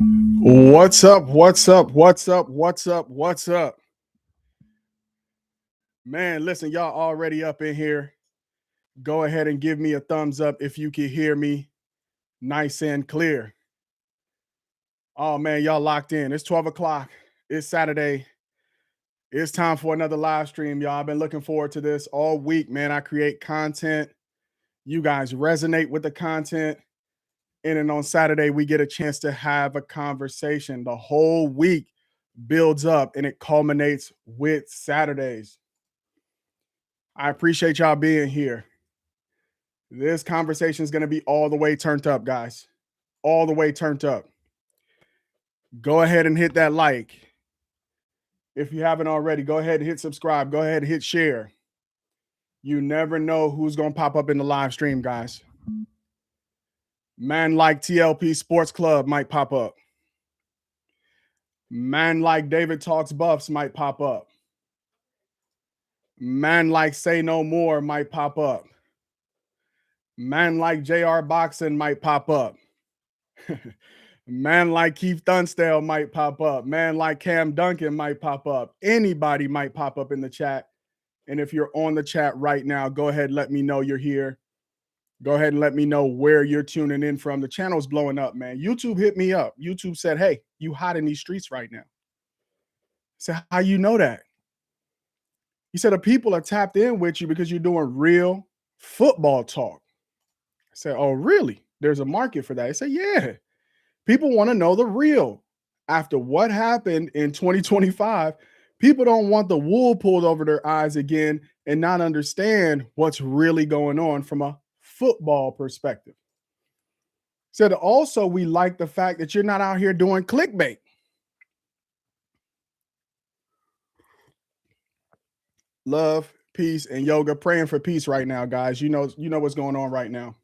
What's up? What's up? What's up? What's up? What's up? Man, listen, y'all already up in here. Go ahead and give me a thumbs up if you can hear me nice and clear. Oh, man, y'all locked in. It's 12 o'clock. It's Saturday. It's time for another live stream, y'all. I've been looking forward to this all week, man. I create content. You guys resonate with the content. And then on Saturday, we get a chance to have a conversation. The whole week builds up and it culminates with Saturdays. I appreciate y'all being here. This conversation is going to be all the way turned up, guys. All the way turned up. Go ahead and hit that like. If you haven't already, go ahead and hit subscribe. Go ahead and hit share. You never know who's going to pop up in the live stream, guys. Man like TLP Sports Club might pop up. Man like David Talks Buffs might pop up. Man like Say No More might pop up. Man like JR Boxing might pop up. Man like Keith Dunstall might pop up. Man like Cam Duncan might pop up. Anybody might pop up in the chat. And if you're on the chat right now, go ahead and let me know you're here. Go ahead and let me know where you're tuning in from. The channel's blowing up, man. YouTube hit me up. YouTube said, hey, you hot in these streets right now. I said, how you know that? He said, the people are tapped in with you because you're doing real football talk. I said, oh, really? There's a market for that. I said, yeah. People want to know the real. After what happened in 2025, people don't want the wool pulled over their eyes again and not understand what's really going on from a football perspective. Said also, we like the fact that you're not out here doing clickbait. Love, peace, and yoga. Praying for peace right now, guys. You know what's going on right now.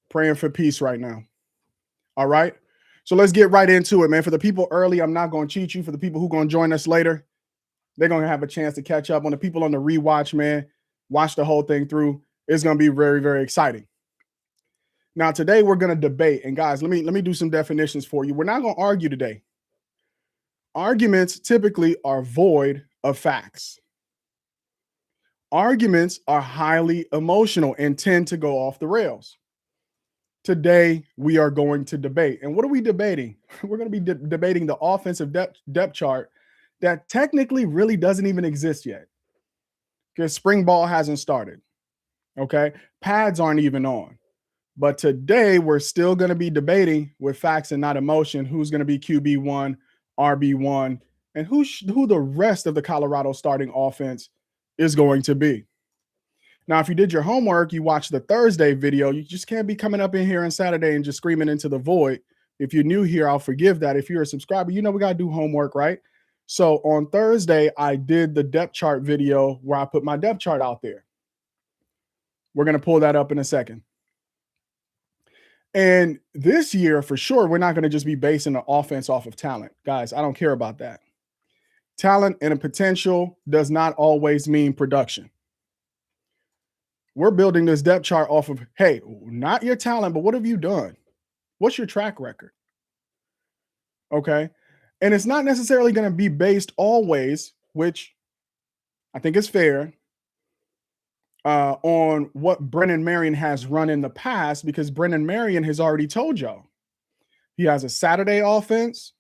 Praying for peace right now. All right. So let's get right into it, man. For the people early, I'm not going to cheat you. For the people who are going to join us later, they're going to have a chance to catch up. On the people on the rewatch, man, watch the whole thing through. It's going to be very, very exciting. Now, today we're going to debate. And guys, let me do some definitions for you. We're not going to argue today. Arguments typically are void of facts. Arguments are highly emotional and tend to go off the rails. Today, we are going to debate. And what are we debating? We're going to be debating the offensive depth chart that technically really doesn't even exist yet because spring ball hasn't started. Okay. Pads aren't even on. But today, we're still going to be debating with facts and not emotion who's going to be QB1, RB1, and who the rest of the Colorado starting offense is going to be. Now, if you did your homework, you watched the Thursday video, you just can't be coming up in here on Saturday and just screaming into the void. If you're new here, I'll forgive that. If you're a subscriber, you know we got to do homework, right? So on Thursday, I did the depth chart video where I put my depth chart out there. We're going to pull that up in a second. And this year, for sure, we're not going to just be basing the offense off of talent. Guys, I don't care about that. Talent and a potential does not always mean production. We're building this depth chart off of, hey, not your talent, but what have you done? What's your track record? Okay. And it's not necessarily going to be based always, which I think is fair, on what Brennan Marion has run in the past, because Brennan Marion has already told y'all he has a Saturday offense,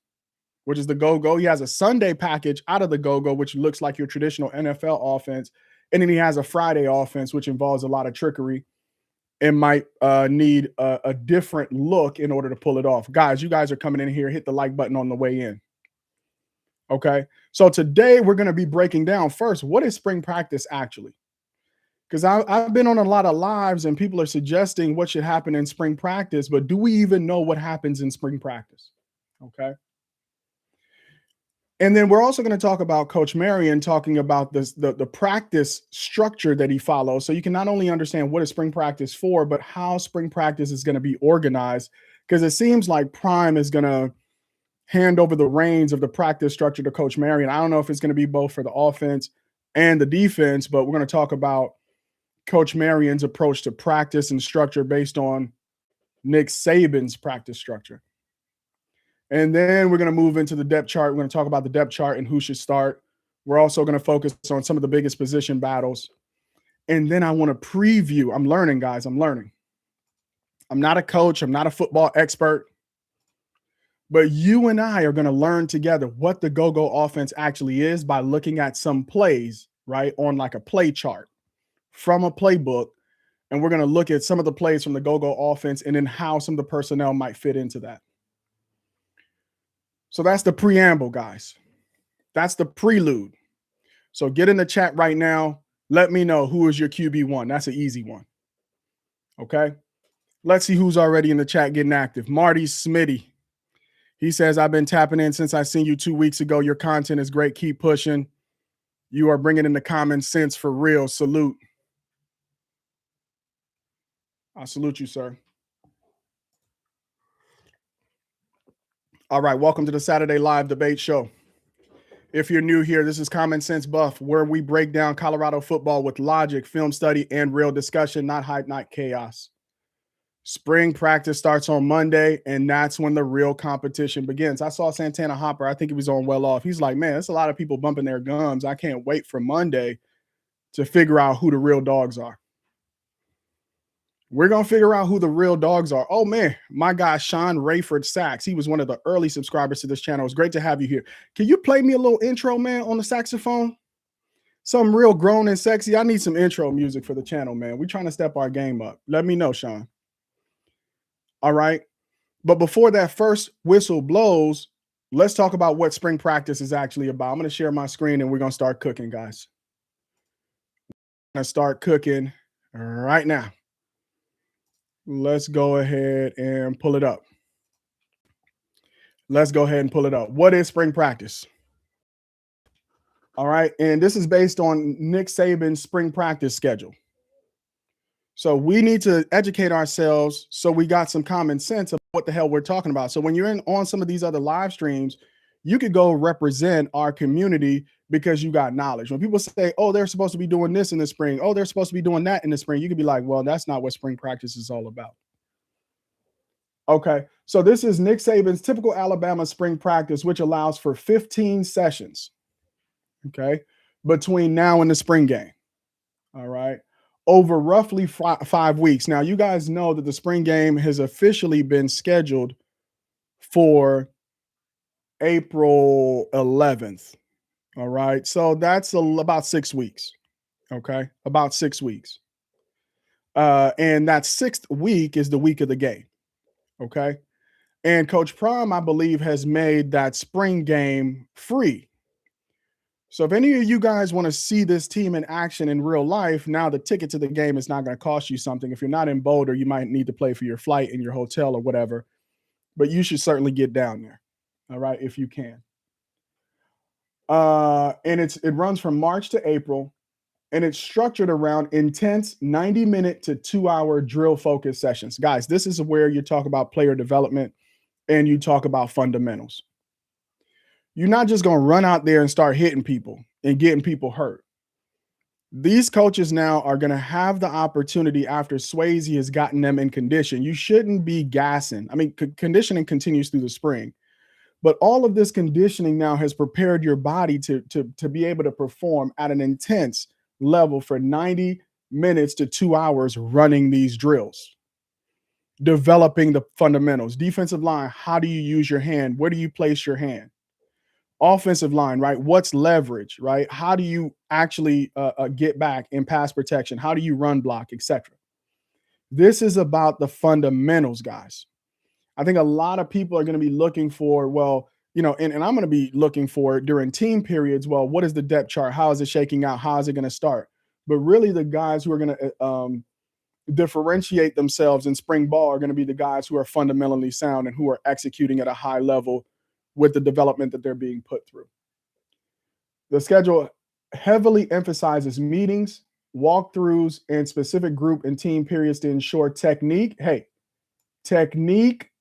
which is the go-go. He has a Sunday package out of the go-go, which looks like your traditional NFL offense. And then he has a Friday offense, which involves a lot of trickery and might need a different look in order to pull it off. Guys, you guys are coming in here. Hit the like button on the way in. Okay. So today we're going to be breaking down first, what is spring practice actually? Because I've been on a lot of lives and people are suggesting what should happen in spring practice, but do we even know what happens in spring practice? Okay. And then we're also going to talk about Coach Marion talking about the practice structure that he follows. So you can not only understand what is spring practice for, but how spring practice is going to be organized. Because it seems like Prime is going to hand over the reins of the practice structure to Coach Marion. I don't know if it's going to be both for the offense and the defense, but we're going to talk about Coach Marion's approach to practice and structure based on Nick Saban's practice structure. And then we're going to move into the depth chart. We're going to talk about the depth chart and who should start. We're also going to focus on some of the biggest position battles. And then I want to preview. I'm learning, guys. I'm learning. I'm not a coach. I'm not a football expert. But you and I are going to learn together what the go-go offense actually is by looking at some plays, right, on like a play chart from a playbook. And we're going to look at some of the plays from the go-go offense and then how some of the personnel might fit into that. So that's the preamble, guys. That's the prelude. So get in the chat right now. Let me know who is your QB1. That's an easy one. Okay. Let's see who's already in the chat getting active. Marty Smitty. He says, I've been tapping in since I seen you 2 weeks ago. Your content is great. Keep pushing. You are bringing in the common sense for real. Salute. I salute you, sir. All right. Welcome to the Saturday Live Debate Show. If you're new here, this is Common Sense Buff, where we break down Colorado football with logic, film study, and real discussion, not hype, not chaos. Spring practice starts on Monday, and that's when the real competition begins. I saw Santana Hopper. I think he was on Well Off. He's like, man, there's a lot of people bumping their gums. I can't wait for Monday to figure out who the real dogs are. We're going to figure out who the real dogs are. Oh, man, my guy, Sean Rayford Sachs. He was one of the early subscribers to this channel. It's great to have you here. Can you play me a little intro, man, on the saxophone? Something real grown and sexy. I need some intro music for the channel, man. We're trying to step our game up. Let me know, Sean. All right. But before that first whistle blows, let's talk about what spring practice is actually about. I'm going to share my screen and we're going to start cooking, guys. We're going to start cooking right now. Let's go ahead and pull it up. Let's go ahead and pull it up. What is spring practice? All right. And this is based on Nick Saban's spring practice schedule. So we need to educate ourselves so we got some common sense of what the hell we're talking about. So when you're on some of these other live streams, you could go represent our community because you got knowledge. When people say, oh, they're supposed to be doing this in the spring, oh, they're supposed to be doing that in the spring, you could be like, well, that's not what spring practice is all about. Okay, so this is Nick Saban's typical Alabama spring practice, which allows for 15 sessions, okay, between now and the spring game. All right. Over roughly 5 weeks. Now, you guys know that the spring game has officially been scheduled for April 11th. All right. So that's about 6 weeks. Okay. About 6 weeks. And that 6th week is the week of the game. Okay. And Coach Prime, I believe, has made that spring game free. So if any of you guys want to see this team in action in real life, now the ticket to the game is not going to cost you something. If you're not in Boulder, you might need to pay for your flight and your hotel or whatever, but you should certainly get down there. All right, if you can. And it runs from March to April, and it's structured around intense 90-minute to 2-hour drill focus sessions. Guys, this is where you talk about player development and you talk about fundamentals. You're not just going to run out there and start hitting people and getting people hurt. These coaches now are going to have the opportunity after Swayze has gotten them in condition. You shouldn't be gassing. I mean, conditioning continues through the spring, but all of this conditioning now has prepared your body to be able to perform at an intense level for 90 minutes to 2 hours running these drills, developing the fundamentals. Defensive line, how do you use your hand? Where do you place your hand? Offensive line, right? What's leverage, right? How do you actually get back in pass protection? How do you run block, etc.? This is about the fundamentals, guys. I think a lot of people are going to be looking for, well, you know, and I'm going to be looking for during team periods. Well, what is the depth chart? How is it shaking out? How is it going to start? But really, the guys who are going to differentiate themselves in spring ball are going to be the guys who are fundamentally sound and who are executing at a high level with the development that they're being put through. The schedule heavily emphasizes meetings, walkthroughs, and specific group and team periods to ensure technique. Hey, technique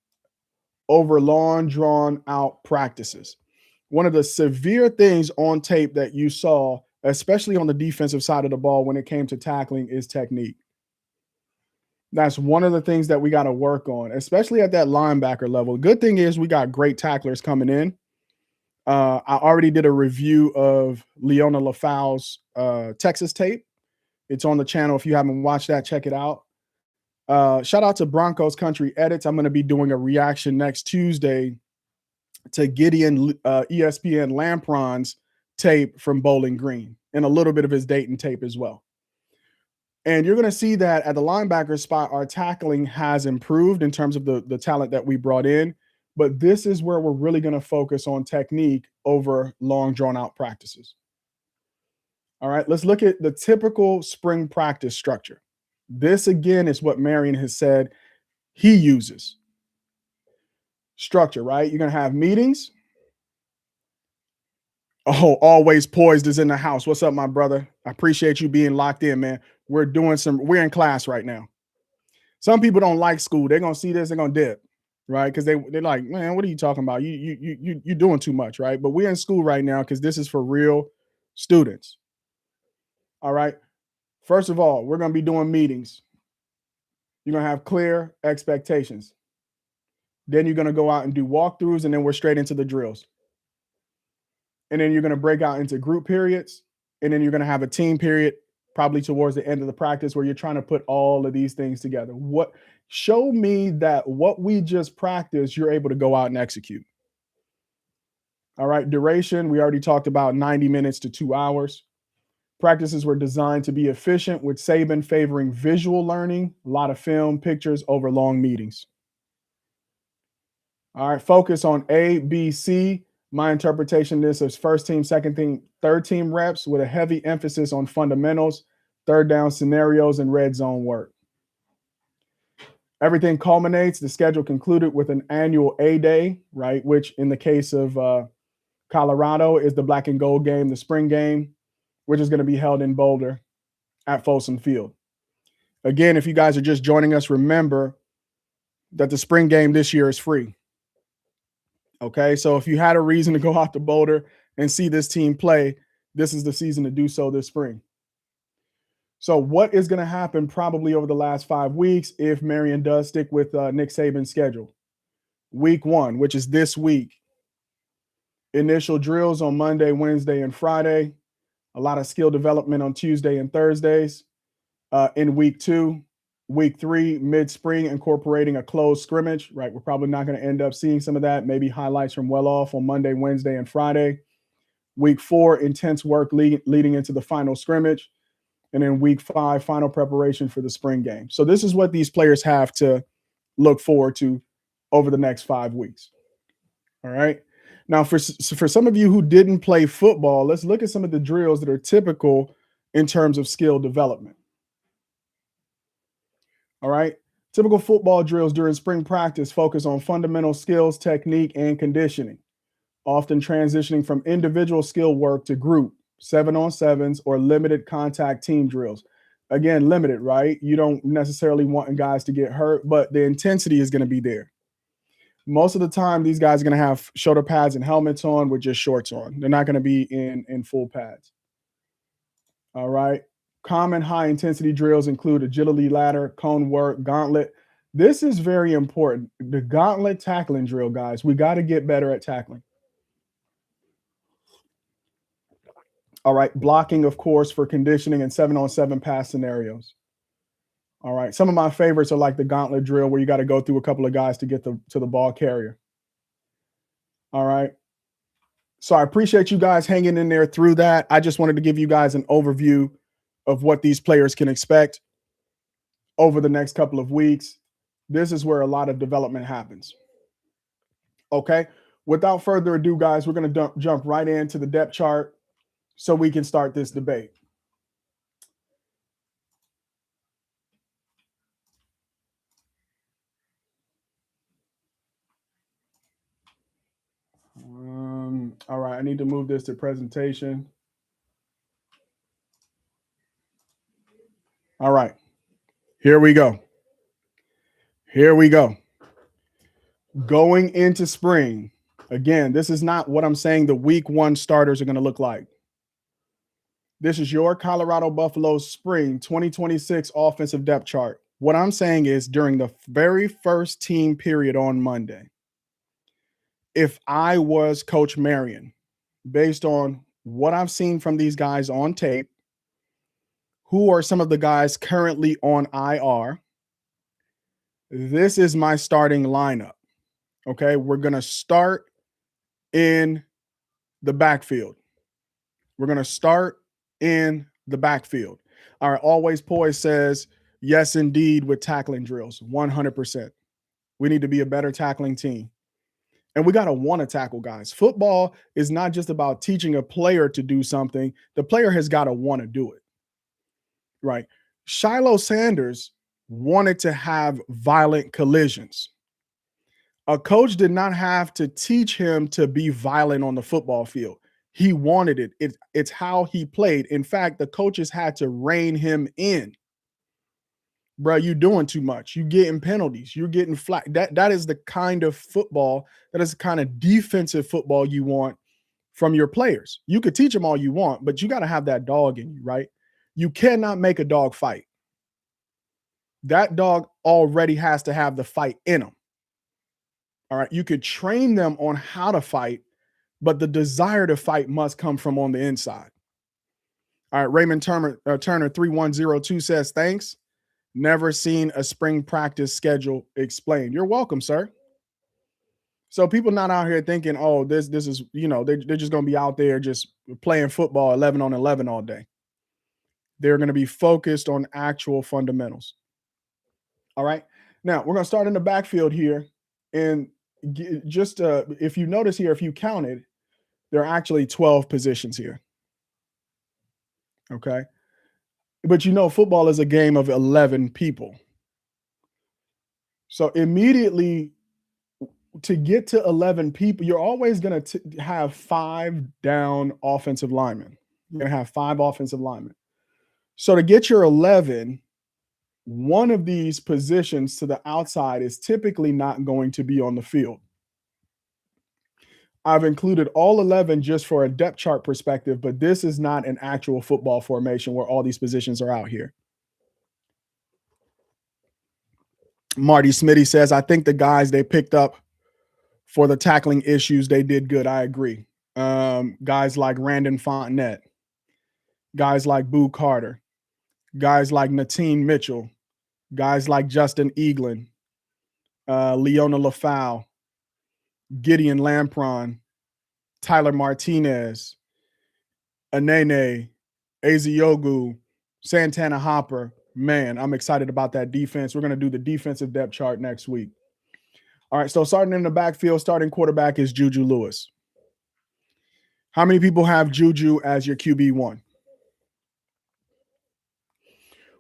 over long, drawn out practices. One of the severe things on tape that you saw, especially on the defensive side of the ball when it came to tackling, is technique. That's one of the things that we got to work on, especially at that linebacker level. Good thing is we got great tacklers coming in. I already did a review of Leona LaFau's Texas tape. It's on the channel. If you haven't watched that, check it out. Shout out to Broncos Country Edits. I'm going to be doing a reaction next Tuesday to Gideon ESPN Lampron's tape from Bowling Green and a little bit of his Dayton tape as well. And you're going to see that at the linebacker spot, our tackling has improved in terms of the talent that we brought in. But this is where we're really going to focus on technique over long, drawn out practices. All right, let's look at the typical spring practice structure. This, again, is what Marion has said he uses. Structure, right? You're going to have meetings. Oh, always poised is in the house. What's up, my brother? I appreciate you being locked in, man. We're in class right now. Some people don't like school. They're going to see this, they're going to dip, right? Because they're like, man, what are you talking about? You're doing too much, right? But we're in school right now because this is for real students. All right. First of all, we're going to be doing meetings. You're going to have clear expectations. Then you're going to go out and do walkthroughs, and then we're straight into the drills. And then you're going to break out into group periods, and then you're going to have a team period probably towards the end of the practice where you're trying to put all of these things together. Show me that what we just practiced, you're able to go out and execute. All right, duration, we already talked about 90 minutes to 2 hours. Practices were designed to be efficient, with Saban favoring visual learning, a lot of film, pictures over long meetings. All right, focus on A, B, C. My interpretation is first team, second team, third team reps with a heavy emphasis on fundamentals, third down scenarios, and red zone work. Everything culminates. The schedule concluded with an annual A Day, right? Which in the case of Colorado is the black and gold game, the spring game, which is going to be held in Boulder at Folsom Field. Again, if you guys are just joining us, remember that the spring game this year is free. Okay, so if you had a reason to go out to Boulder and see this team play, this is the season to do so this spring. So what is going to happen probably over the last 5 weeks if Marion does stick with Nick Saban's schedule? Week 1, which is this week. Initial drills on Monday, Wednesday, and Friday. A lot of skill development on Tuesday and Thursdays. In week 2, week 3, mid-spring, incorporating a closed scrimmage, right? We're probably not going to end up seeing some of that, maybe highlights from well off on Monday, Wednesday, and Friday. Week 4, intense work leading into the final scrimmage. And then week 5, final preparation for the spring game. So this is what these players have to look forward to over the next 5 weeks. All right. Now, for some of you who didn't play football, let's look at some of the drills that are typical in terms of skill development. All right. Typical football drills during spring practice focus on fundamental skills, technique, and conditioning, often transitioning from individual skill work to group, 7-on-7s, or limited contact team drills. Again, limited, right? You don't necessarily want guys to get hurt, but the intensity is going to be there. Most of the time, these guys are going to have shoulder pads and helmets on with just shorts on. They're not going to be in full pads. All right. Common high-intensity drills include agility ladder, cone work, gauntlet. This is very important. The gauntlet tackling drill, guys. We got to get better at tackling. All right. Blocking, of course, for conditioning and 7-on-7 pass scenarios. All right. Some of my favorites are like the gauntlet drill where you got to go through a couple of guys to get to the ball carrier. All right. So I appreciate you guys hanging in there through that. I just wanted to give you guys an overview of what these players can expect over the next couple of weeks. This is where a lot of development happens. Okay. Without further ado, guys, we're going to jump right into the depth chart so we can start this debate. All right, I need to move this to presentation. All right, here we go. Here we go. Going into spring, again, this is not what I'm saying the week 1 starters are going to look like. This is your Colorado Buffaloes spring 2026 offensive depth chart. What I'm saying is during the very first team period on Monday, if I was Coach Marion, based on what I've seen from these guys on tape, who are some of the guys currently on IR, this is my starting lineup. Okay. We're going to start in the backfield. We're going to start in the backfield. All right. Always Poise says, yes, indeed, with tackling drills, 100%. We need to be a better tackling team. And we got to want to tackle guys. Football is not just about teaching a player to do something. The player has got to want to do it. Right. Shiloh Sanders wanted to have violent collisions. A coach did not have to teach him to be violent on the football field. He wanted it. It's how he played. In fact, the coaches had to rein him in. Bro, you doing too much. You getting penalties. You're getting flat. That is the kind of football, that is the kind of defensive football you want from your players. You could teach them all you want, but you got to have that dog in you, right? You cannot make a dog fight. That dog already has to have the fight in them. All right. You could train them on how to fight, but the desire to fight must come from on the inside. All right. Raymond Turner 3102 says, thanks. Never seen a spring practice schedule explained. You're welcome, sir. So people not out here thinking, oh, this is, they're just going to be out there just playing football 11 on 11 all day. They're going to be focused on actual fundamentals. All right. Now we're going to start in the backfield here. And just if you notice here, if you counted, there are actually 12 positions here. Okay. But football is a game of 11 people. So immediately to get to 11 people, you're always going to have 5 down offensive linemen. You're going to have 5 offensive linemen. So to get your 11, one of these positions to the outside is typically not going to be on the field. I've included all 11 just for a depth chart perspective, but this is not an actual football formation where all these positions are out here. Marty Smitty says, I think the guys they picked up for the tackling issues, they did good. I agree. Guys like Randon Fontenette, guys like Boo Carter, guys like Natine Mitchell, guys like Justin Eaglin, Leona LaFau, Gideon Lampron, Tyler Martinez, Anene, Eziogu, Santana Hopper. Man, I'm excited about that defense. We're going to do the defensive depth chart next week. All right, so starting in the backfield, starting quarterback is Juju Lewis. How many people have Juju as your QB1?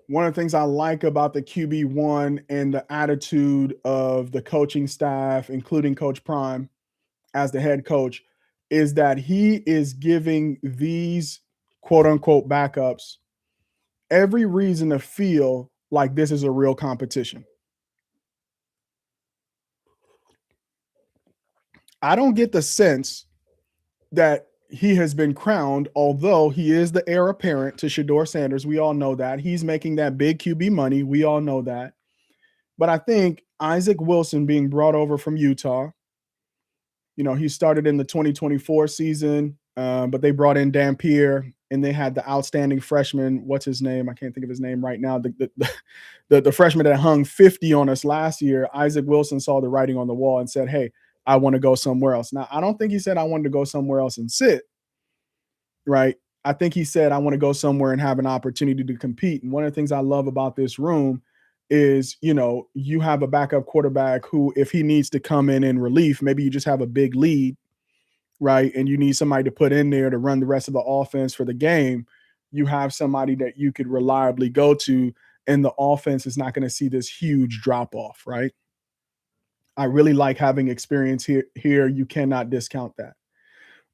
One of the things I like about the QB1 and the attitude of the coaching staff, including Coach Prime as the head coach, is that he is giving these quote unquote backups every reason to feel like this is a real competition. I don't get the sense that he has been crowned, although he is the heir apparent to Shedeur Sanders. We all know that. He's making that big QB money. We all know that. But I think Isaac Wilson being brought over from Utah, he started in the 2024 season, but they brought in Dampier, and they had the outstanding freshman. What's his name? I can't think of his name right now. The freshman that hung 50 on us last year. Isaac Wilson saw the writing on the wall and said, hey, I want to go somewhere else. Now, I don't think he said I wanted to go somewhere else and sit, right? I think he said I want to go somewhere and have an opportunity to compete. And one of the things I love about this room is, you have a backup quarterback who, if he needs to come in relief, maybe you just have a big lead, right? And you need somebody to put in there to run the rest of the offense for the game. You have somebody that you could reliably go to, and the offense is not going to see this huge drop off, right? I really like having experience here. You cannot discount that.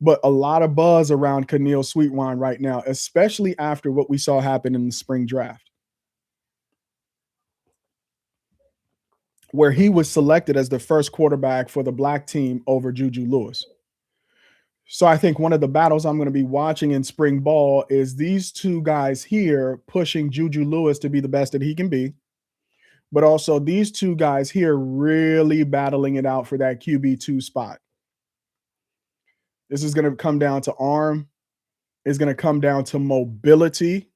But a lot of buzz around Keneal Sweetwine right now, especially after what we saw happen in the spring draft, where he was selected as the first quarterback for the black team over Juju Lewis. So I think one of the battles I'm going to be watching in spring ball is these two guys here pushing Juju Lewis to be the best that he can be, but also these two guys here really battling it out for that QB2 spot. This is going to come down to arm. It's going to come down to mobility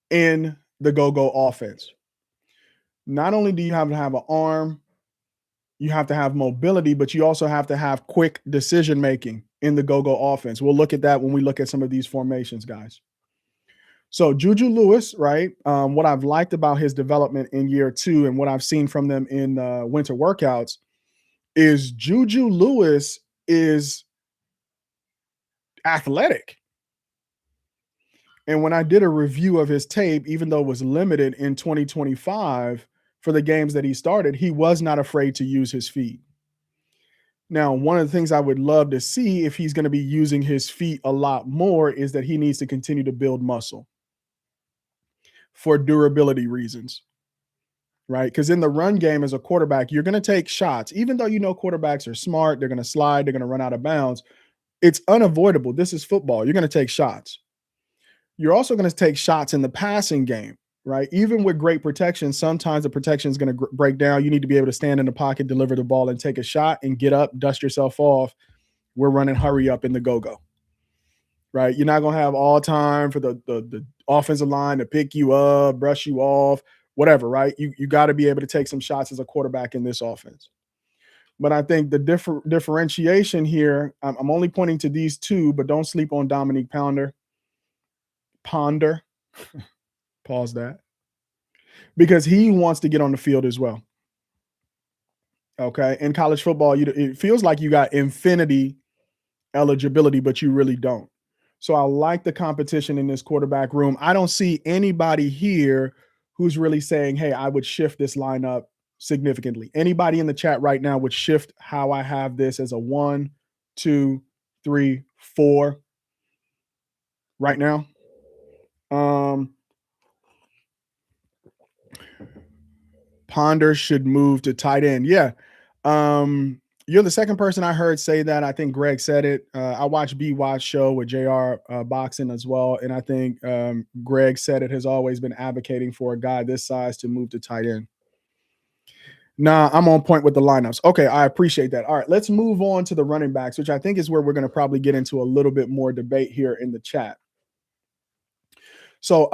in the go-go offense. Not only do you have to have an arm, you have to have mobility, but you also have to have quick decision making in the go-go offense. We'll look at that when we look at some of these formations, guys. So Juju Lewis, right? What I've liked about his development in year 2 and what I've seen from them in winter workouts is Juju Lewis is athletic. And when I did a review of his tape, even though it was limited in 2025 for the games that he started, he was not afraid to use his feet. Now, one of the things I would love to see if he's going to be using his feet a lot more is that he needs to continue to build muscle for durability reasons, right? Because in the run game as a quarterback, you're going to take shots. Even though you know quarterbacks are smart, they're going to slide, they're going to run out of bounds. It's unavoidable. This is football. You're going to take shots. You're also going to take shots in the passing game, right? Even with great protection, sometimes the protection is going to break down. You need to be able to stand in the pocket, deliver the ball, and take a shot and get up, dust yourself off. We're running hurry up in the go-go, right? You're not going to have all time for the offensive line to pick you up, brush you off, whatever, right? You got to be able to take some shots as a quarterback in this offense. But I think the differentiation here, I'm only pointing to these two, but don't sleep on Dominique Ponder. Pause that, because he wants to get on the field as well. Okay, in college football, it feels like you got infinity eligibility, but you really don't. So I like the competition in this quarterback room. I don't see anybody here who's really saying, hey, I would shift this lineup significantly. Anybody in the chat right now would shift how I have this as a 1, 2, 3, 4 right now? Ponder should move to tight end. Yeah. You're the second person I heard say that. I think Greg said it. I watched B-Watch show with JR Boxing as well. And I think Greg said it, has always been advocating for a guy this size to move to tight end. Nah, I'm on point with the lineups. Okay, I appreciate that. All right, let's move on to the running backs, which I think is where we're going to probably get into a little bit more debate here in the chat. So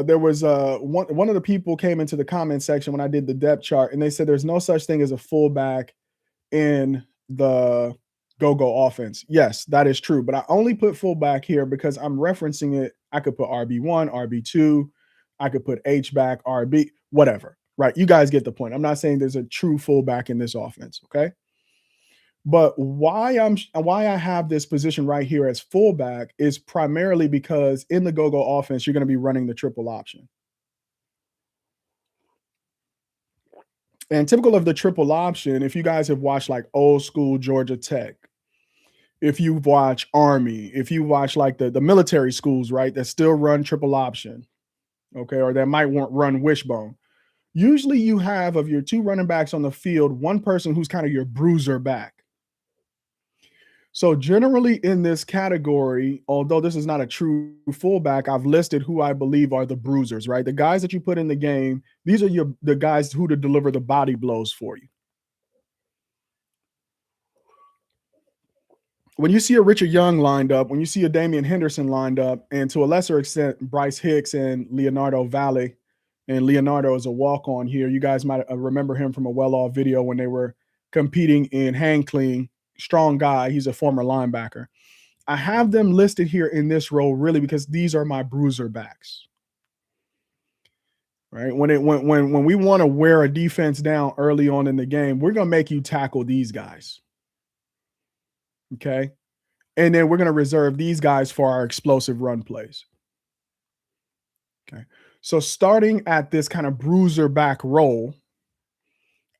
there was one of the people came into the comment section when I did the depth chart, and they said there's no such thing as a fullback in the go-go offense. Yes, that is true, but I only put fullback here because I'm referencing it. I could put RB1, RB2, I could put H-back, RB, whatever, right? You guys get the point. I'm not saying there's a true fullback in this offense, okay? But why I have this position right here as fullback is primarily because in the go-go offense, you're going to be running the triple option. And typical of the triple option, if you guys have watched like old school Georgia Tech, if you watch Army, if you watch like the military schools, right, that still run triple option, okay, or that might run wishbone, usually you have, of your two running backs on the field, one person who's kind of your bruiser back. So generally in this category, although this is not a true fullback, I've listed who I believe are the bruisers, right? The guys that you put in the game, these are the guys who to deliver the body blows for you. When you see a Richard Young lined up, when you see a Damian Henderson lined up, and to a lesser extent, Bryce Hicks and Leonardo Valle, and Leonardo is a walk-on here. You guys might remember him from a well-off video when they were competing in hang clean. Strong guy. He's a former linebacker. I have them listed here in this row really because these are my bruiser backs. Right? When we want to wear a defense down early on in the game, we're going to make you tackle these guys. Okay? And then we're going to reserve these guys for our explosive run plays. Okay? So starting at this kind of bruiser back role,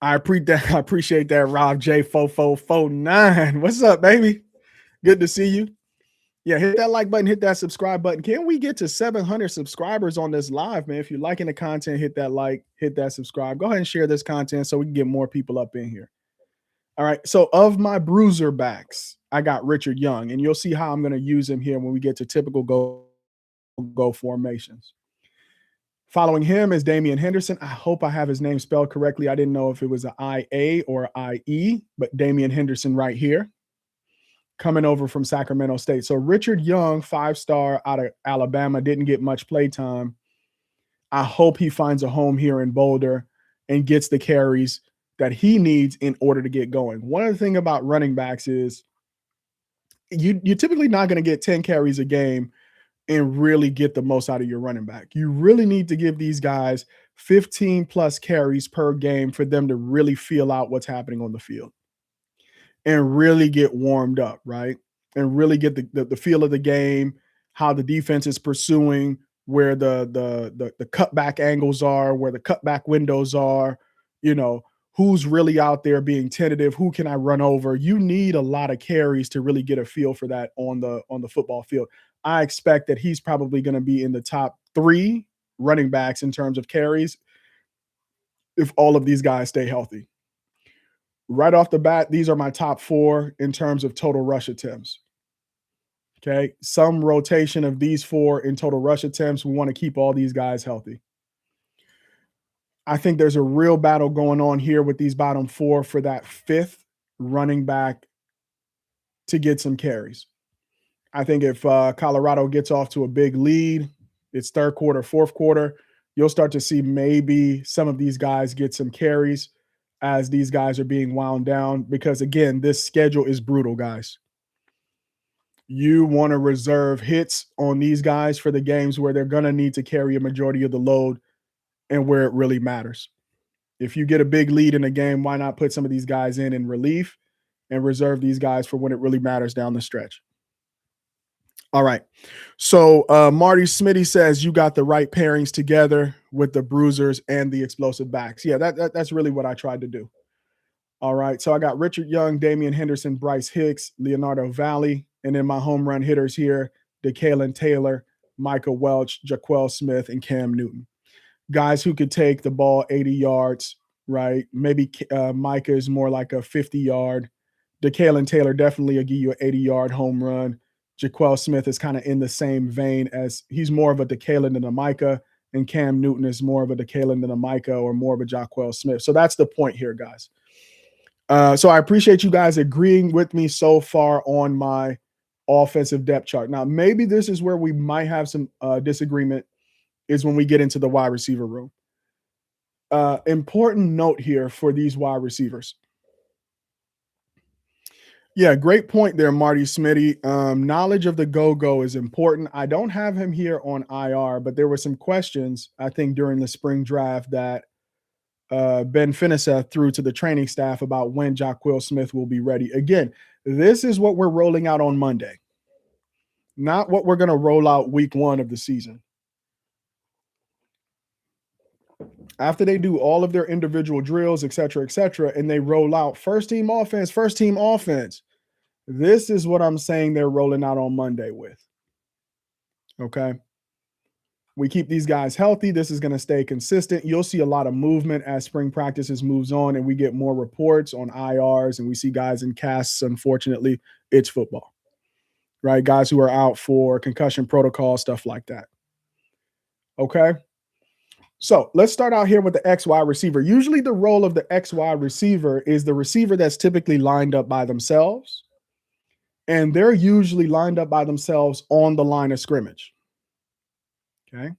I appreciate that, Rob J4449. What's up, baby? Good to see you. Yeah, hit that like button, hit that subscribe button. Can we get to 700 subscribers on this live, man? If you're liking the content, hit that like, hit that subscribe. Go ahead and share this content so we can get more people up in here. All right. So of my bruiser backs, I got Richard Young, and you'll see how I'm going to use him here when we get to typical go formations. Following him is Damian Henderson. I hope I have his name spelled correctly. I didn't know if it was an IA or IE, but Damian Henderson right here, coming over from Sacramento State. So Richard Young, 5-star out of Alabama, didn't get much play time. I hope he finds a home here in Boulder and gets the carries that he needs in order to get going. One of the things about running backs is you're typically not going to get 10 carries a game and really get the most out of your running back. You really need to give these guys 15 plus carries per game for them to really feel out what's happening on the field and really get warmed up, right? And really get the feel of the game, how the defense is pursuing, where the cutback angles are, where the cutback windows are, you know, who's really out there being tentative, who can I run over? You need a lot of carries to really get a feel for that on the football field. I expect that he's probably going to be in the top 3 running backs in terms of carries if all of these guys stay healthy. Right off the bat, these are my top 4 in terms of total rush attempts. Okay. Some rotation of these 4 in total rush attempts. We want to keep all these guys healthy. I think there's a real battle going on here with these bottom 4 for that 5th running back to get some carries. I think if Colorado gets off to a big lead, it's third quarter, fourth quarter, you'll start to see maybe some of these guys get some carries as these guys are being wound down. Because again, this schedule is brutal, guys. You want to reserve hits on these guys for the games where they're going to need to carry a majority of the load and where it really matters. If you get a big lead in a game, why not put some of these guys in relief and reserve these guys for when it really matters down the stretch? All right. So Marty Smitty says you got the right pairings together with the bruisers and the explosive backs. Yeah, that's really what I tried to do. All right. So I got Richard Young, Damian Henderson, Bryce Hicks, Leonardo Valley, and then my home run hitters here, DeKalen Taylor, Michael Welch, Jaquel Smith, and Cam Newton. Guys who could take the ball 80 yards, right? Maybe Micah is more like a 50-yard. DeKalen Taylor definitely will give you an 80-yard home run. Jaquel Smith is kind of in the same vein as he's more of a DeKalen than a Micah, and Cam Newton is more of a DeKalen than a Micah or more of a Jaquel Smith. So that's the point here, guys. So I appreciate you guys agreeing with me so far on my offensive depth chart. Now, maybe this is where we might have some disagreement is when we get into the wide receiver room. Important note here for these wide receivers. Yeah, great point there, Marty Smitty. Knowledge of the go-go is important. I don't have him here on IR, but there were some questions, I think, during the spring draft that Ben Finiseth threw to the training staff about when Jaquel Smith will be ready. Again, this is what we're rolling out on Monday, not what we're going to roll out week 1 of the season. After they do all of their individual drills, et cetera, and they roll out first team offense. This is what I'm saying they're rolling out on Monday with. Okay. We keep these guys healthy. This is going to stay consistent. You'll see a lot of movement as spring practices moves on and we get more reports on IRs and we see guys in casts. Unfortunately, it's football, right? Guys who are out for concussion protocol, stuff like that. Okay. So let's start out here with the X wide receiver. Usually the role of the X wide receiver is the receiver that's typically lined up by themselves. And they're usually lined up by themselves on the line of scrimmage. Okay.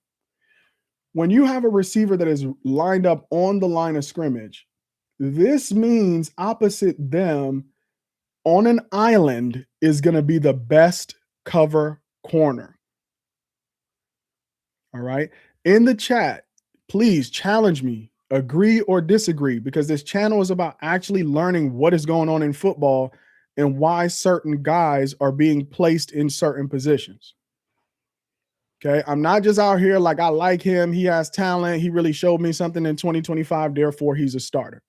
When you have a receiver that is lined up on the line of scrimmage, this means opposite them on an island is going to be the best cover corner. All right. In the chat, please challenge me, agree or disagree, because this channel is about actually learning what is going on in football and why certain guys are being placed in certain positions. Okay. I'm not just out here like I like him. He has talent. He really showed me something in 2025. Therefore, he's a starter.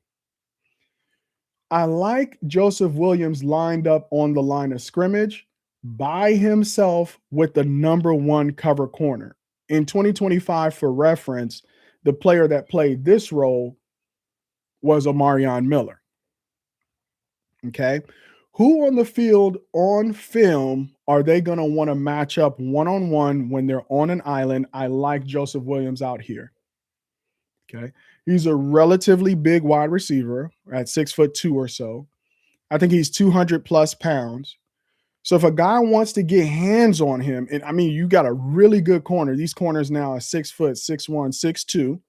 I like Joseph Williams lined up on the line of scrimmage by himself with the number 1 cover corner. In 2025, for reference, the player that played this role was Omarion Miller. Okay. Who on the field on film Are they going to want to match up one-on-one when they're on an island? I like Joseph Williams out here. Okay. He's a relatively big wide receiver at 6'2" or so. I think he's 200 plus pounds. So if a guy wants to get hands on him, and I mean, you got a really good corner. These corners now are 6', 6'1", 6'2",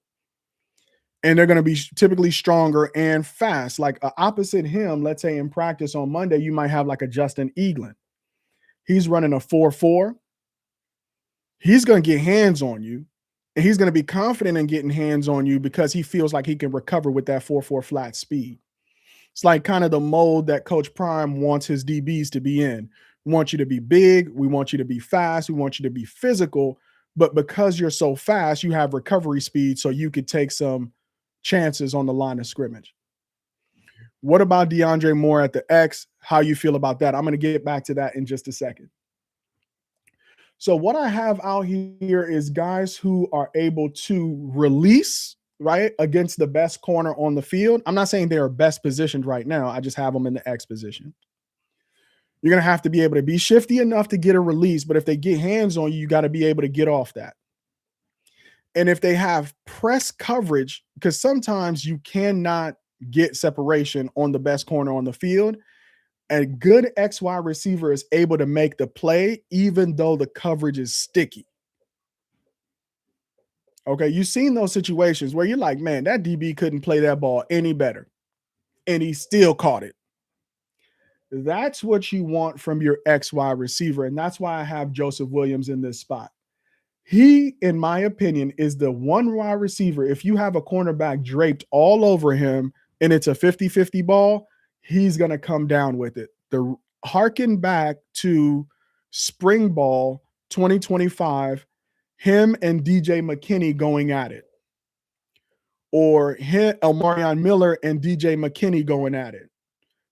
and they're going to be typically stronger and fast. Like opposite him, let's say in practice on Monday, you might have like a Justin Eaglin. He's running a 4.4. He's going to get hands on you, and he's going to be confident in getting hands on you because he feels like he can recover with that 4.4 flat speed. It's like kind of the mold that Coach Prime wants his DBs to be in. We want you to be big. We want you to be fast. We want you to be physical. But because you're so fast, you have recovery speed so you could take some chances on the line of scrimmage. What about DeAndre Moore at the X? How you feel about that? I'm going to get back to that in just a second. So what I have out here is guys who are able to release, right, against the best corner on the field. I'm not saying they are best positioned right now. I just have them in the X position. You're going to have to be able to be shifty enough to get a release, but if they get hands on you, you got to be able to get off that. And if they have press coverage, because sometimes you cannot get separation on the best corner on the field, a good XY receiver is able to make the play even though the coverage is sticky. Okay, you've seen those situations where you're like, man, that DB couldn't play that ball any better, and he still caught it. That's what you want from your XY receiver, and that's why I have Joseph Williams in this spot. He, in my opinion, is the one wide receiver. If you have a cornerback draped all over him and it's a 50-50 ball, he's going to come down with it. The harken back to spring ball 2025, him and DJ McKinney going at it, or him, Marion Miller and DJ McKinney going at it.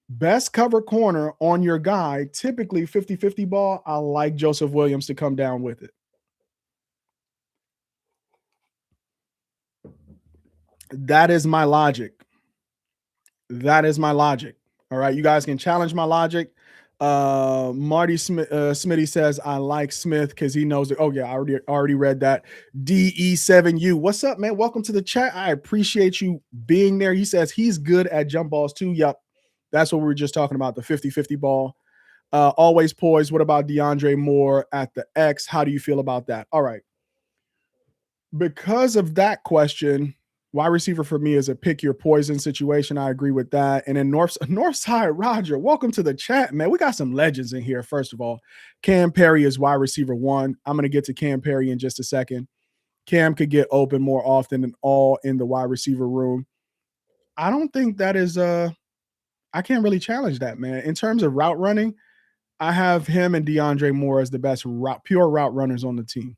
Best cover corner on your guy, typically 50-50 ball. I like Joseph Williams to come down with it. That is my logic. That is my logic. All right. You guys can challenge my logic. Marty Smitty says, I like Smith because he knows that. Oh, yeah. I already read that. DE7U. What's up, man? Welcome to the chat. I appreciate you being there. He says he's good at jump balls too. Yep. That's what we were just talking about, the 50-50 ball. Always poised. What about DeAndre Moore at the X? How do you feel about that? All right. Because of that question, wide receiver for me is a pick your poison situation. I agree with that. And then Northside Roger, welcome to the chat, man. We got some legends in here. First of all, Cam Perry is wide receiver 1. I'm going to get to Cam Perry in just a second. Cam could get open more often than all in the wide receiver room. I don't think that is I can't really challenge that, man. In terms of route running, I have him and DeAndre Moore as the best pure route runners on the team.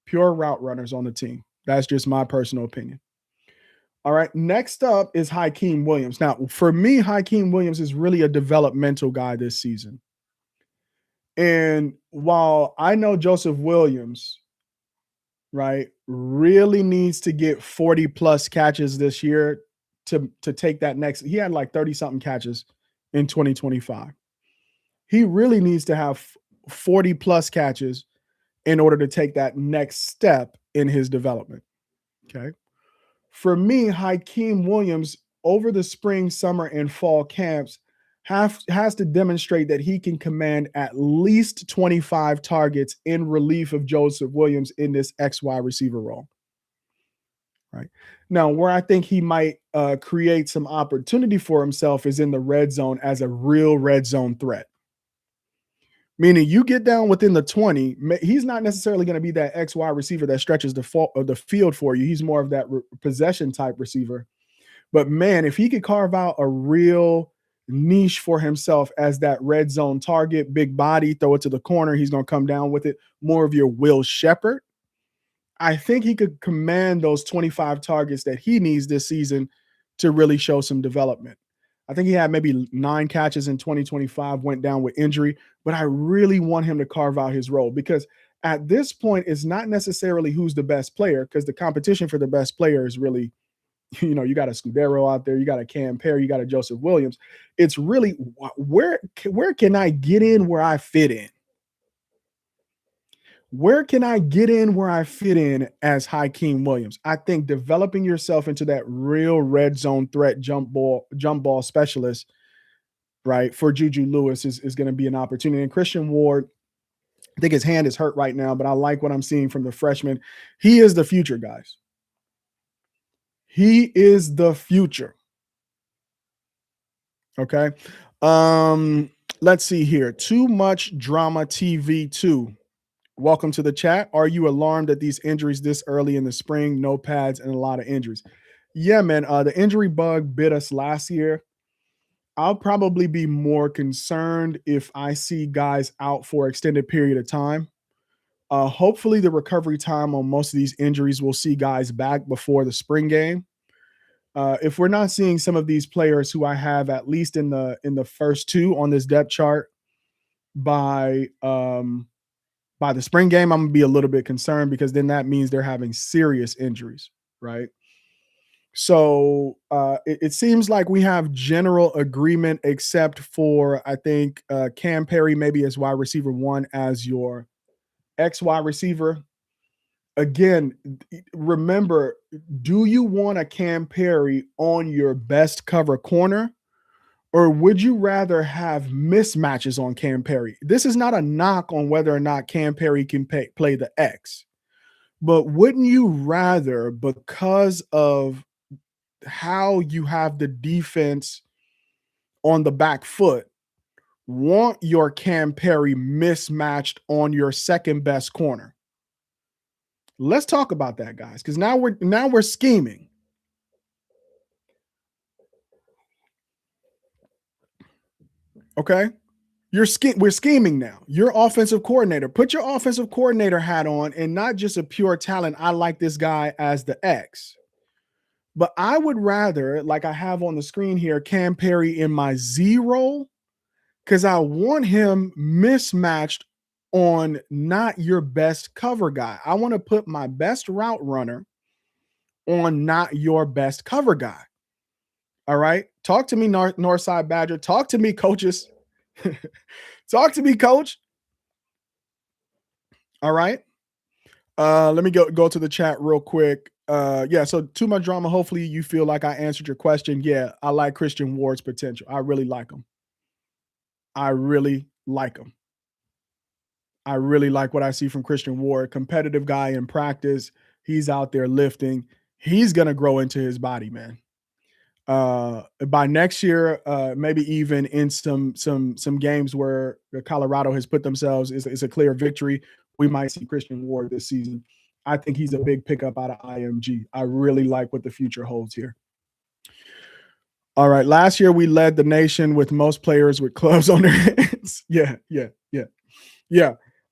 Pure route runners on the team. That's just my personal opinion. All right. Next up is Hakeem Williams. Now, for me, Hakeem Williams is really a developmental guy this season. And while I know Joseph Williams, right, really needs to get 40 plus catches this year to take that next, he had like 30 something catches in 2025. He really needs to have 40 plus catches in order to take that next step in his development. Okay. For me, Hakeem Williams over the spring, summer, and fall camps has to demonstrate that he can command at least 25 targets in relief of Joseph Williams in this XY receiver role. Right. Now, where I think he might create some opportunity for himself is in the red zone as a real red zone threat. Meaning you get down within the 20, he's not necessarily going to be that XY receiver that stretches the field for you. He's more of that possession type receiver. But man, if he could carve out a real niche for himself as that red zone target, big body, throw it to the corner, he's going to come down with it. More of your Will Shepherd. I think he could command those 25 targets that he needs this season to really show some development. I think he had maybe 9 catches in 2025, went down with injury, but I really want him to carve out his role because at this point, it's not necessarily who's the best player because the competition for the best player is really You got a Scudero out there, you got a Cam Perry, you got a Joseph Williams. It's really where can I get in where I fit in? Where can I get in where I fit in as Hakeem Williams? I think developing yourself into that real red zone threat jump ball specialist, right, for Juju Lewis is going to be an opportunity. And Christian Ward, I think his hand is hurt right now, but I like what I'm seeing from the freshman. He is the future, guys. He is the future. Okay. Let's see here. Too much drama TV 2. Welcome to the chat. Are you alarmed at these injuries this early in the spring? No pads and a lot of injuries. Yeah, man. The injury bug bit us last year. I'll probably be more concerned if I see guys out for extended period of time. Hopefully, the recovery time on most of these injuries will see guys back before the spring game. If we're not seeing some of these players who I have at least in the first two on this depth chart by the spring game, I'm gonna be a little bit concerned because then that means they're having serious injuries, right? So it seems like we have general agreement, except for I think Cam Perry maybe as wide receiver 1 as your X wide receiver. Again, remember, do you want a Cam Perry on your best cover corner, or would you rather have mismatches on Cam Perry? This is not a knock on whether or not Cam Perry can play the X, but wouldn't you rather, because of how you have the defense on the back foot, want your Cam Perry mismatched on your second best corner? Let's talk about that, guys, because now we're scheming. Okay, we're scheming now. You're offensive coordinator. Put your offensive coordinator hat on, and not just a pure talent. I like this guy as the X, but I would rather, like I have on the screen here, Cam Perry in my Z role, because I want him mismatched on not your best cover guy. I want to put my best route runner on not your best cover guy. All right. Talk to me, Northside Badger. Talk to me, coaches. Talk to me, coach. All right. Let me go to the chat real quick. Yeah, so too much drama. Hopefully you feel like I answered your question. Yeah, I like Christian Ward's potential. I really like him. I really like him. I really like what I see from Christian Ward. Competitive guy in practice. He's out there lifting. He's gonna grow into his body, man. By next year, maybe even in some games where Colorado has put themselves is a clear victory, we might see Christian Ward this season. I think he's a big pickup out of IMG. I really like what the future holds here. All right. Last year, we led the nation with most players with clubs on their hands. Yeah.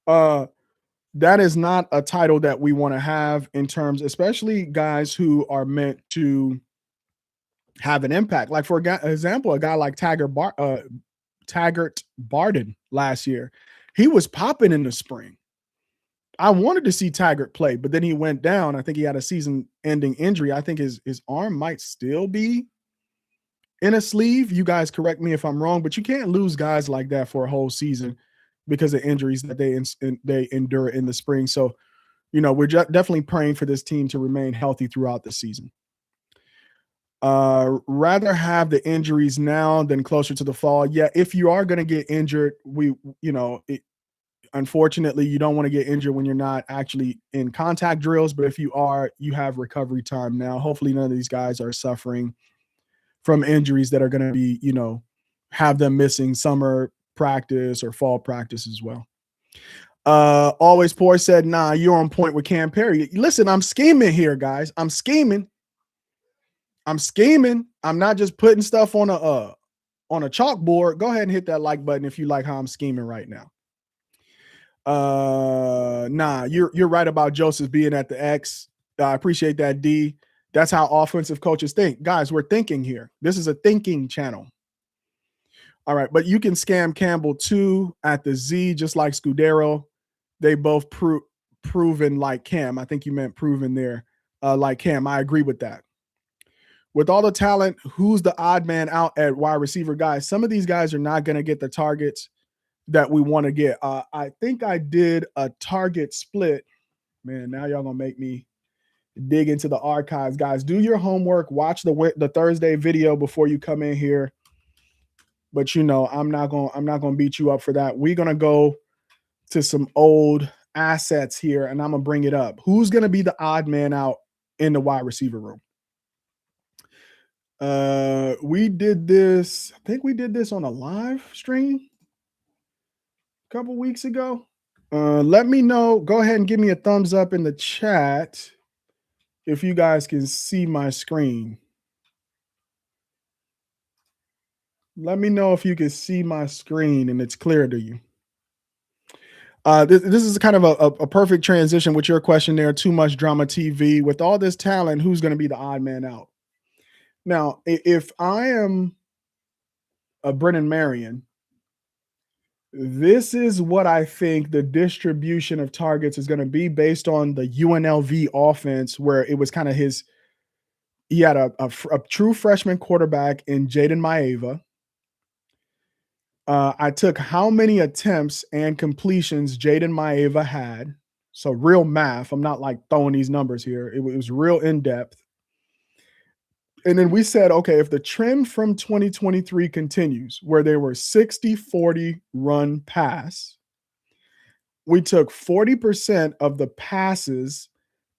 That is not a title that we want to have in terms, especially guys who are meant to have an impact. Like, for example, a guy like Taggart Barden last year, he was popping in the spring. I wanted to see Taggart play, but then he went down. I think he had a season-ending injury. I think his arm might still be in a sleeve. You guys correct me if I'm wrong, but you can't lose guys like that for a whole season because of injuries that they endure in the spring. So, we're definitely praying for this team to remain healthy throughout the season. Rather have the injuries now than closer to the fall. Yeah, if you are going to get injured, unfortunately, you don't want to get injured when you're not actually in contact drills. But if you are, you have recovery time now. Hopefully, none of these guys are suffering from injuries that are going to be, have them missing summer practice or fall practice as well. Always Poor said, nah, you're on point with Cam Perry. Listen, I'm scheming here, guys. I'm scheming. I'm not just putting stuff on a chalkboard. Go ahead and hit that like button if you like how I'm scheming right now. Nah, you're right about Joseph being at the X. I appreciate that, D. That's how offensive coaches think. Guys, we're thinking here. This is a thinking channel. All right, but you can scam Campbell too at the Z, just like Scudero. They both proven like Cam. I think you meant proven there, like Cam. I agree with that. With all the talent, who's the odd man out at wide receiver, guys? Some of these guys are not going to get the targets that we want to get. I think I did a target split. Man, now y'all gonna make me dig into the archives, guys. Do your homework. Watch the Thursday video before you come in here. But you know, I'm not gonna beat you up for that. We're gonna go to some old assets here, and I'm gonna bring it up. Who's gonna be the odd man out in the wide receiver room? We did this. I think we did this on a live stream a couple weeks ago. Let me know. Go ahead and give me a thumbs up in the chat if you guys can see my screen. Let me know if you can see my screen and it's clear to you. This is kind of a perfect transition with your question there. Too much drama TV. With all this talent, who's going to be the odd man out? Now, if I am a Brennan Marion, this is what I think the distribution of targets is going to be based on the UNLV offense, where it was kind of he had a true freshman quarterback in Jaden Maeva. I took how many attempts and completions Jaden Maeva had. So real math. I'm not like throwing these numbers here. It was real in depth. And then we said, okay, if the trend from 2023 continues, where there were 60-40 run pass, we took 40% of the passes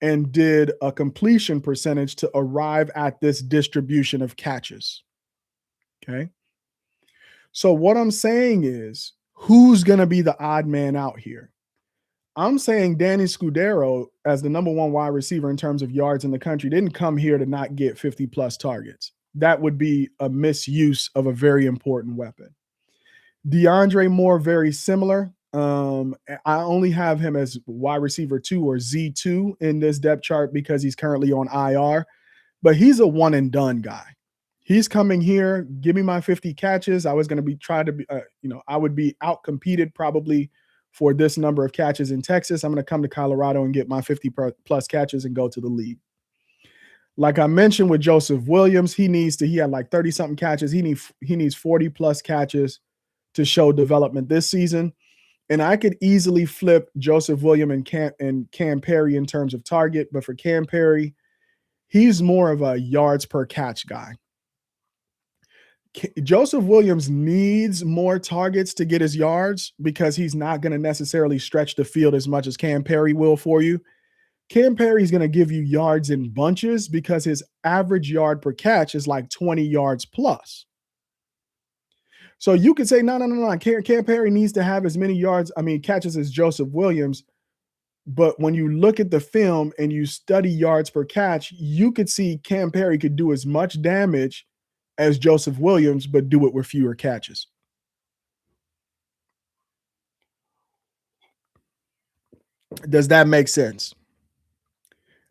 and did a completion percentage to arrive at this distribution of catches. Okay. So what I'm saying is, who's going to be the odd man out here? I'm saying Danny Scudero, as the number one wide receiver in terms of yards in the country, didn't come here to not get 50-plus targets. That would be a misuse of a very important weapon. DeAndre Moore, very similar. I only have him as wide receiver 2 or Z2 in this depth chart because he's currently on IR, but he's a one and done guy. He's coming here, give me my 50 catches. I was going to be I would be out competed probably for this number of catches in Texas. I'm going to come to Colorado and get my 50-plus catches and go to the league. Like I mentioned with Joseph Williams, he had like 30-something catches. He needs 40-plus catches to show development this season. And I could easily flip Joseph Williams and Cam Perry in terms of target. But for Cam Perry, he's more of a yards per catch guy. Joseph Williams needs more targets to get his yards because he's not going to necessarily stretch the field as much as Cam Perry will for you. Cam Perry is going to give you yards in bunches because his average yard per catch is like 20 yards plus. So you could say, no. Cam Perry needs to have as many catches as Joseph Williams. But when you look at the film and you study yards per catch, you could see Cam Perry could do as much damage as Joseph Williams, but do it with fewer catches. Does that make sense?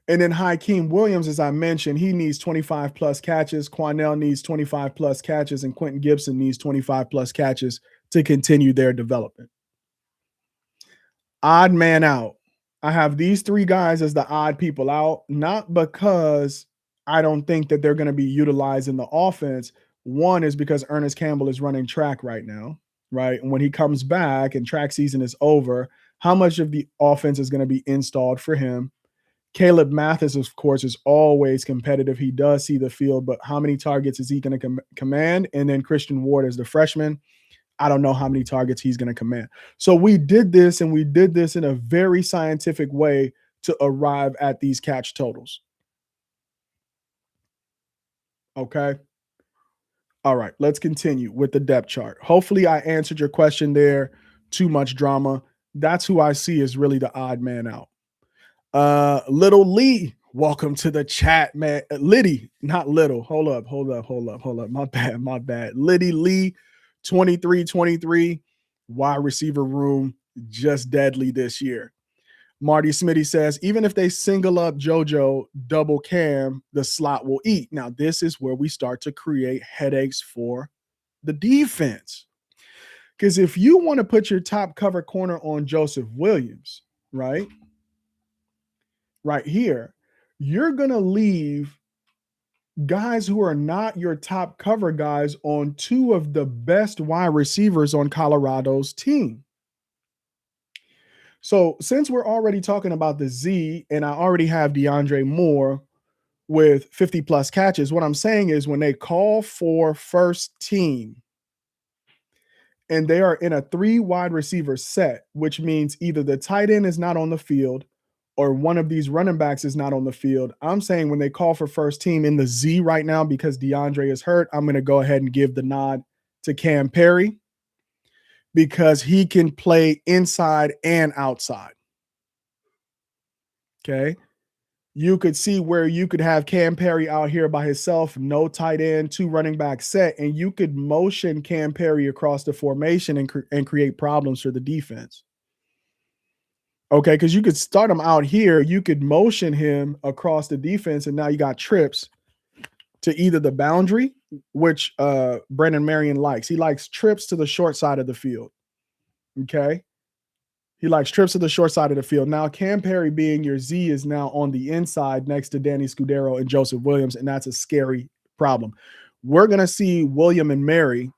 And then Hakeem Williams, as I mentioned, he needs 25-plus catches. Quanell needs 25-plus catches, and Quentin Gibson needs 25-plus catches to continue their development. Odd man out. I have these 3 guys as the odd people out, not because I don't think that they're going to be utilized in the offense. One is because Ernest Campbell is running track right now, right? And when he comes back and track season is over, how much of the offense is going to be installed for him? Caleb Mathis, of course, is always competitive. He does see the field, but how many targets is he going to command? And then Christian Ward as the freshman, I don't know how many targets he's going to command. So we did this, and we did this in a very scientific way to arrive at these catch totals. Okay. All right, let's continue with the depth chart. Hopefully I answered your question there. Too much drama. That's who I see as really the odd man out. Little Lee, welcome to the chat, man. Liddy, not little. Hold up. My bad. Liddy Lee, 23-23, wide receiver room, just deadly this year. Marty Smitty says, even if they single up JoJo, double Cam, the slot will eat. Now, this is where we start to create headaches for the defense. Because if you want to put your top cover corner on Joseph Williams, right here, you're going to leave guys who are not your top cover guys on two of the best wide receivers on Colorado's team. So since we're already talking about the Z and I already have DeAndre Moore with 50 plus catches, what I'm saying is when they call for first team and they are in a 3 wide receiver set, which means either the tight end is not on the field or one of these running backs is not on the field. I'm saying when they call for first team in the Z right now because DeAndre is hurt, I'm going to go ahead and give the nod to Cam Perry because he can play inside and outside. Okay. You could see where you could have Cam Perry out here by himself, no tight end, 2 running back set, and you could motion Cam Perry across the formation and create problems for the defense. Okay, because you could start him out here, you could motion him across the defense, and now you got trips to either the boundary, which Brennan Marion likes. He likes trips to the short side of the field. Okay. He likes trips to the short side of the field. Now, Cam Perry being your Z is now on the inside next to Danny Scudero and Joseph Williams, and that's a scary problem. We're going to see William and Mary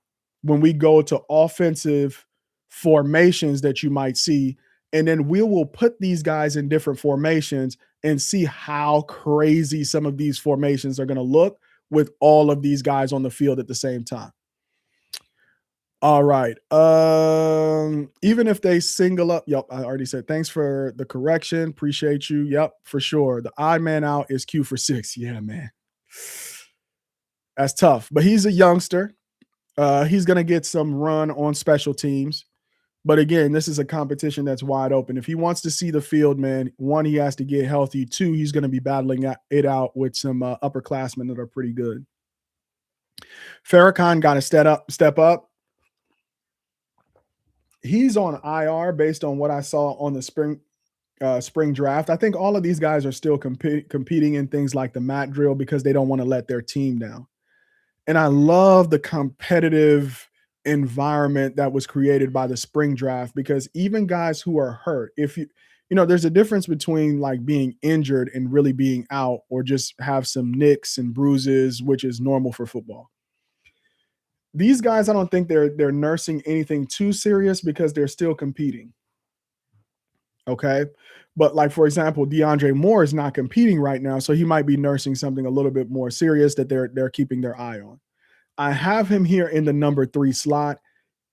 when we go to offensive formations that you might see, and then we will put these guys in different formations and see how crazy some of these formations are going to look with all of these guys on the field at the same time. All right. Even if they single up, yep, I already said thanks for the correction. Appreciate you. Yep, for sure. The odd man out is Q for 6. Yeah, man. That's tough. But he's a youngster. He's gonna get some run on special teams. But again, this is a competition that's wide open. If he wants to see the field, man, 1, he has to get healthy. 2, he's gonna be battling it out with some upperclassmen that are pretty good. Farrakhan got to step up. He's on IR based on what I saw on the spring draft. I think all of these guys are still competing in things like the mat drill because they don't want to let their team down. And I love the competitive environment that was created by the spring draft because even guys who are hurt, if there's a difference between like being injured and really being out or just have some nicks and bruises, which is normal for football. These guys, I don't think they're nursing anything too serious because they're still competing. Okay. But like, for example, DeAndre Moore is not competing right now. So he might be nursing something a little bit more serious that they're keeping their eye on. I have him here in the number 3 slot.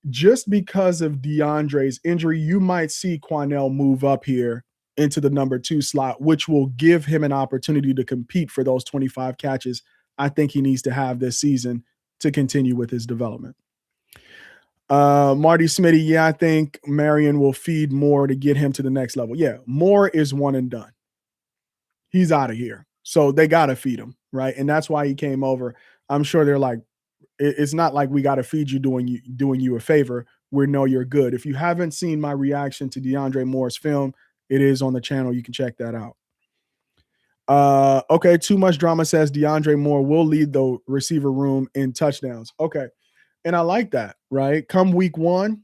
Just because of DeAndre's injury, you might see Quanell move up here into the number 2 slot, which will give him an opportunity to compete for those 25 catches I think he needs to have this season to continue with his development. Marty Smitty, yeah, I think Marion will feed Moore to get him to the next level. Yeah, Moore is one and done. He's out of here. So they got to feed him, right? And that's why he came over. I'm sure they're like, it's not like we got to feed you doing you a favor. We know you're good. If you haven't seen my reaction to DeAndre Moore's film, it is on the channel. You can check that out. Okay, Too Much Drama says DeAndre Moore will lead the receiver room in touchdowns. Okay, and I like that, right? Come week 1,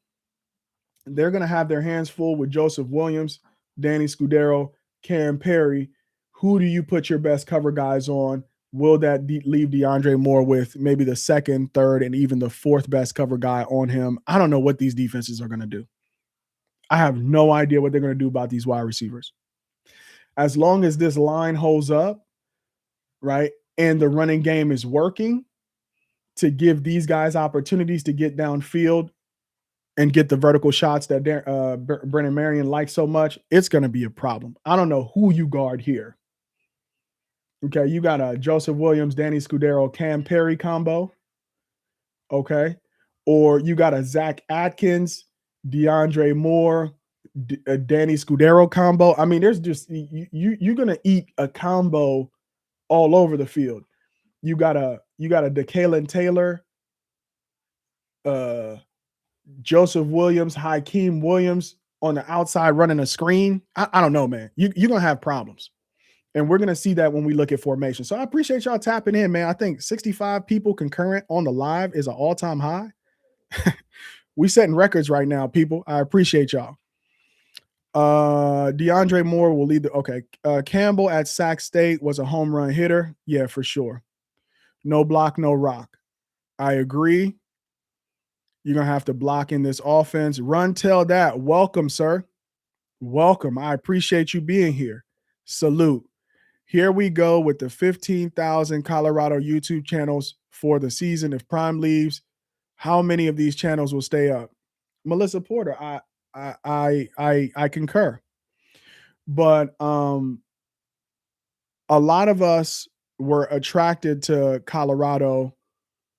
they're going to have their hands full with Joseph Williams, Danny Scudero, Cam Perry. Who do you put your best cover guys on? Will that leave DeAndre Moore with maybe the 2nd, 3rd, and even the 4th best cover guy on him? I don't know what these defenses are going to do. I have no idea what they're going to do about these wide receivers. As long as this line holds up, right, and the running game is working to give these guys opportunities to get downfield and get the vertical shots that Brennan Marion likes so much, it's going to be a problem. I don't know who you guard here. Okay, you got a Joseph Williams, Danny Scudero, Cam Perry combo. Okay, or you got a Zach Atkins, DeAndre Moore, Danny Scudero combo. I mean, there's just you're gonna eat a combo all over the field. You got a DeKalen Taylor, Joseph Williams, Hakeem Williams on the outside running a screen. I don't know, man. You're gonna have problems. And we're going to see that when we look at formation. So I appreciate y'all tapping in, man. I think 65 people concurrent on the live is an all-time high. We setting records right now, people. I appreciate y'all. DeAndre Moore will lead the – okay. Campbell at Sac State was a home run hitter. Yeah, for sure. No block, no rock. I agree. You're going to have to block in this offense. Run, tell that. Welcome, sir. Welcome. I appreciate you being here. Salute. Here we go with the 15,000 Colorado YouTube channels for the season. If Prime leaves, how many of these channels will stay up? Melissa Porter, I concur. But a lot of us were attracted to Colorado.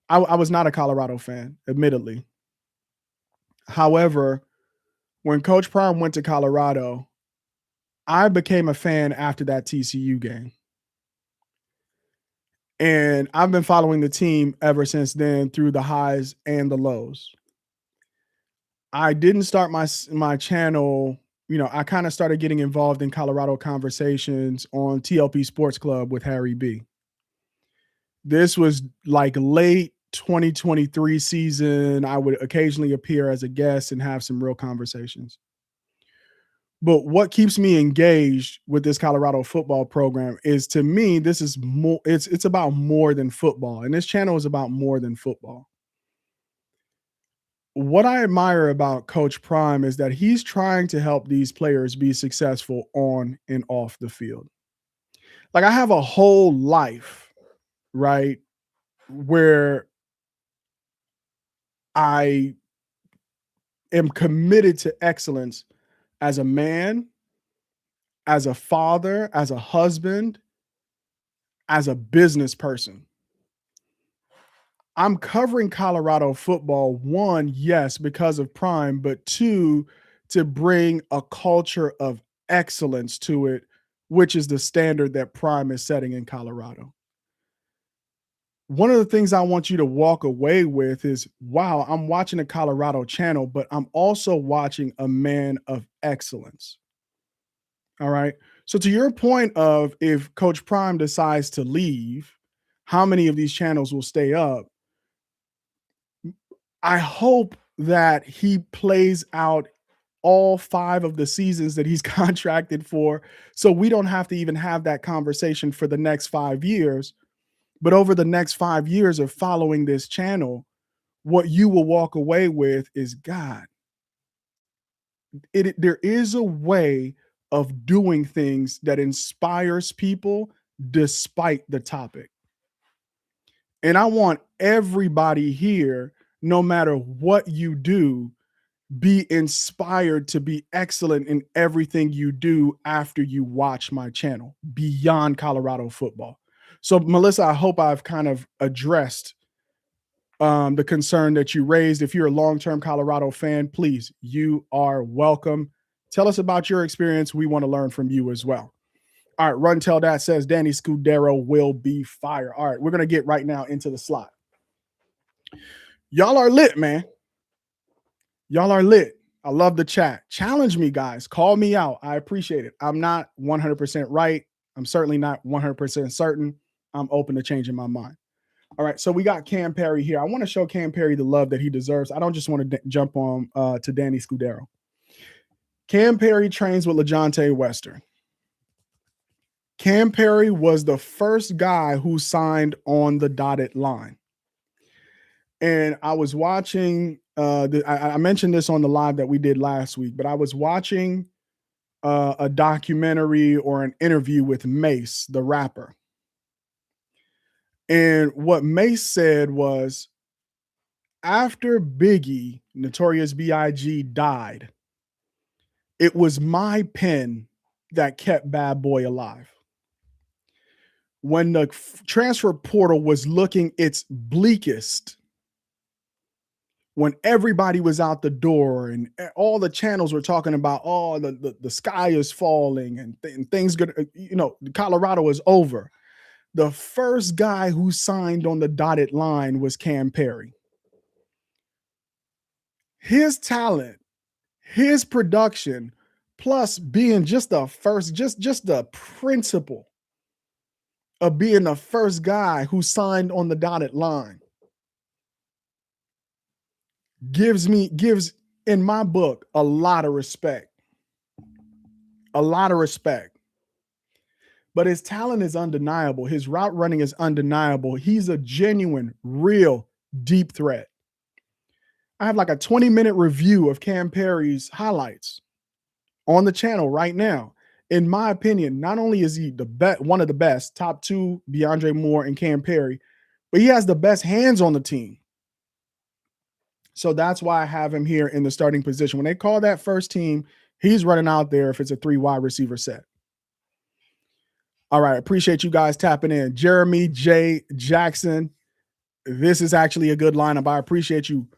I was not a Colorado fan, admittedly. However, when Coach Prime went to Colorado, I became a fan after that TCU game. And I've been following the team ever since then through the highs and the lows. I didn't start my channel, I kind of started getting involved in Colorado conversations on TLP Sports Club with Harry B. This was like late 2023 season. I would occasionally appear as a guest and have some real conversations. But what keeps me engaged with this Colorado football program is, to me, this is more, it's about more than football. And this channel is about more than football. What I admire about Coach Prime is that he's trying to help these players be successful on and off the field. Like, I have a whole life, right, where I am committed to excellence as a man, as a father, as a husband, as a business person. I'm covering Colorado football, one, yes, because of Prime, but two, to bring a culture of excellence to it, which is the standard that Prime is setting in Colorado. One of the things I want you to walk away with is, wow, I'm watching a Colorado channel, but I'm also watching a man of excellence. All right. So to your point of, if Coach Prime decides to leave, how many of these channels will stay up? I hope that he plays out all 5 of the seasons that he's contracted for, so we don't have to even have that conversation for the next 5 years. But over the next 5 years of following this channel, what you will walk away with is, God, there is a way of doing things that inspires people despite the topic. And I want everybody here, no matter what you do, be inspired to be excellent in everything you do after you watch my channel beyond Colorado football. So, Melissa, I hope I've kind of addressed the concern that you raised. If you're a long-term Colorado fan, please, you are welcome. Tell us about your experience. We want to learn from you as well. All right, Run Tell That says Danny Scudero will be fired. All right, we're going to get right now into the slot. Y'all are lit, man. Y'all are lit. I love the chat. Challenge me, guys. Call me out. I appreciate it. I'm not 100% right. I'm certainly not 100% certain. I'm open to changing my mind. All right, so we got Cam Perry here. I want to show Cam Perry the love that he deserves. I don't just want to jump on to Danny Scudero. Cam Perry trains with LeJontay Western. Cam Perry was the first guy who signed on the dotted line. And I was watching, I mentioned this on the live that we did last week, but I was watching a documentary or an interview with Mace, the rapper. And what Mace said was, after Biggie, Notorious B.I.G., died, it was my pen that kept Bad Boy alive. When the transfer portal was looking its bleakest, when everybody was out the door and all the channels were talking about, oh, the sky is falling and things good, Colorado is over, the first guy who signed on the dotted line was Cam Perry. His talent, his production, plus being just the first, just the principle of being the first guy who signed on the dotted line gives, in my book, a lot of respect. A lot of respect. but his talent is undeniable. His route running is undeniable. He's a genuine, real deep threat. I have like a 20-minute review of Cam Perry's highlights on the channel right now. In my opinion, not only is he the best, one of the best, top two, DeAndre Moore and Cam Perry, but he has the best hands on the team. So that's why I have him here in the starting position. When they call that first team, he's running out there if it's a 3 wide receiver set. All right. Appreciate you guys tapping in. Jeremy J. Jackson. This is actually a good lineup. I appreciate you.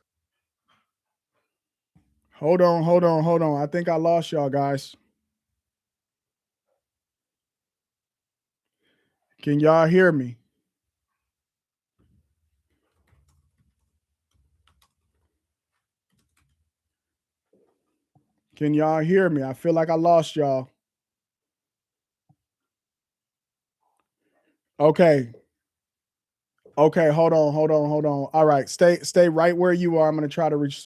Hold on. I think I lost y'all guys. Can y'all hear me? Can y'all hear me? I feel like I lost y'all. Okay. Okay, hold on. All right, stay right where you are. I'm going to try to